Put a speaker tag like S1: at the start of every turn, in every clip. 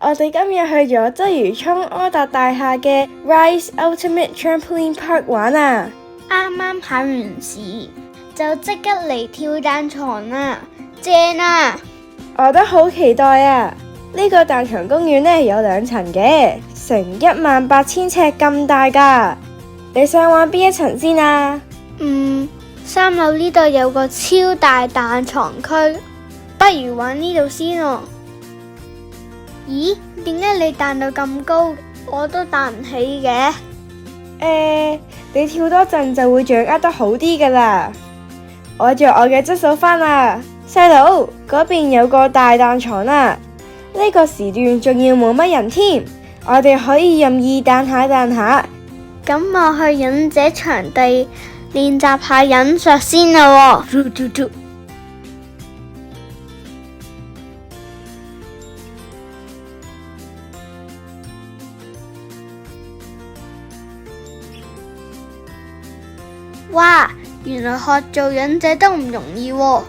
S1: 我哋今日去咗鰂魚涌柯達大廈嘅 Rise Ultimate Trampoline Park 玩啊！
S2: 啱啱考完試就即刻嚟跳彈床啦，正啊！
S1: 我都好期待啊！呢個彈床公園呢有2層嘅，成18000尺咁大㗎。你想玩邊一層先啊
S2: ？3樓呢度有個超大彈床區，不如玩呢度先咯。咦？點解你彈到咁高，我都彈唔起嘅？
S1: 你跳多陣就會掌握得好啲㗎啦。我着我嘅質素返啦，細佬嗰邊有個大彈床啦。呢個時段仲要冇乜人添，我哋可以任意彈下彈下。
S2: 咁我去忍者場地練習下忍術先啦喎。哇，原來學做忍者都唔容易喎。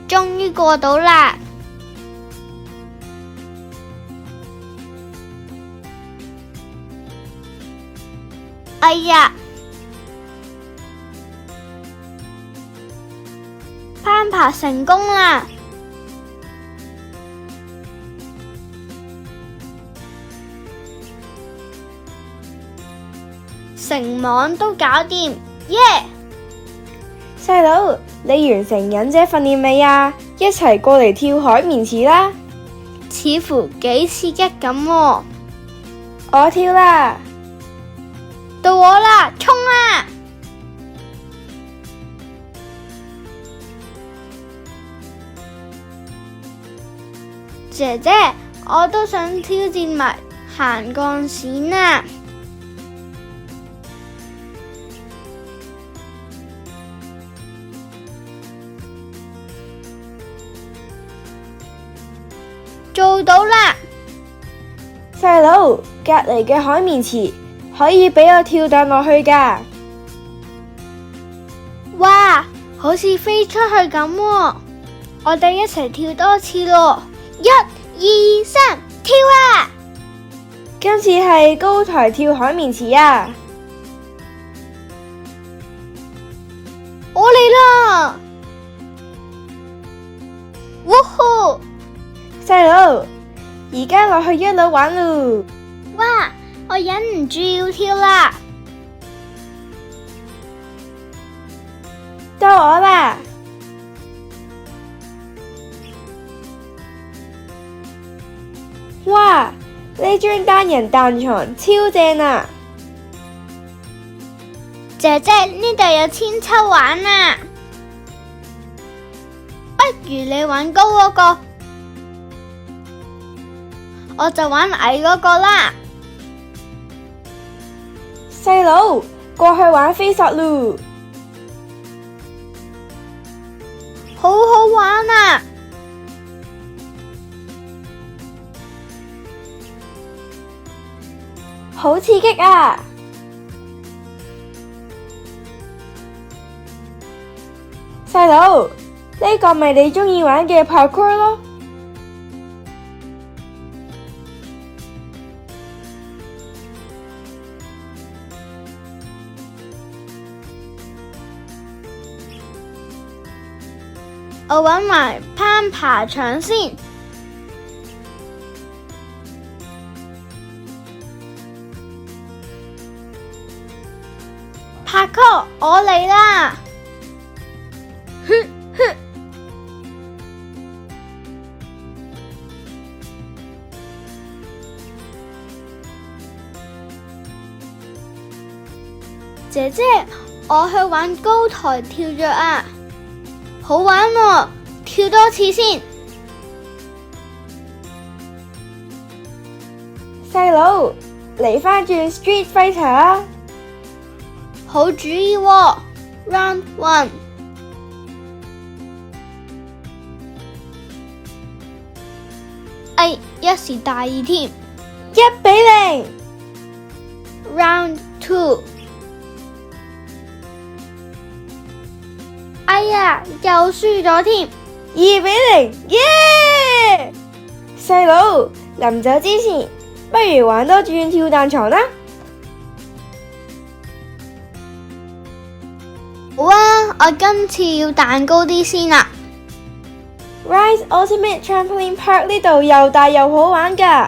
S2: 終於過到啦！哎呀，攀爬成功啦！成網都搞掂，耶！
S1: 細佬，你完成忍者訓練未啊？一齊過嚟跳海綿池啦！
S2: 似乎幾刺激咁喎。
S1: 我跳啦！
S2: 到我啦，衝啊！姐姐，我都想挑戰埋行鋼線啊！做到啦！
S1: 細佬，隔籬嘅海綿池可以俾我跳彈落去㗎。
S2: 哇，好似飛出去咁喎！我哋一齊跳多次咯！1、2、3，跳啊！
S1: 今次係高台跳海綿池啊！
S2: 我嚟啦！嗚呼！
S1: 細佬，而家落去1樓玩咯！
S2: 哇，我忍唔住要跳啦！
S1: 到我啦！哇，呢張單人彈床超正啊！
S2: 姐姐，呢度有千秋玩啊！不如你玩高嗰個，我就玩矮嗰個啦。
S1: 細佬，過去玩飛索咯！
S2: 好好玩啊！
S1: 好刺激啊！細佬，呢個咪你鍾意玩嘅 parkour 咯？
S2: 我搵埋攀爬牆先。Parkour，我嚟啦！哼哼。姐姐，我去玩高台跳躍啊！好玩喎，跳多次先。
S1: 細佬，嚟返轉 Street Fighter 啊！
S2: 好主意喎 ，Round 1。哎，一時大意添。
S1: 1-0。
S2: Round 2。哎呀，又輸咗添。
S1: 2-0，耶！細佬，臨走之前，不如玩多轉跳彈床啦。
S2: 好啊，我今次要彈高啲先啦。
S1: Rise Ultimate Trampoline Park 呢度又大又好玩㗎，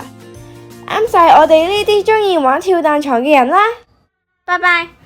S1: 啱晒我哋呢啲鍾意玩跳彈床嘅人啦。
S2: 拜拜。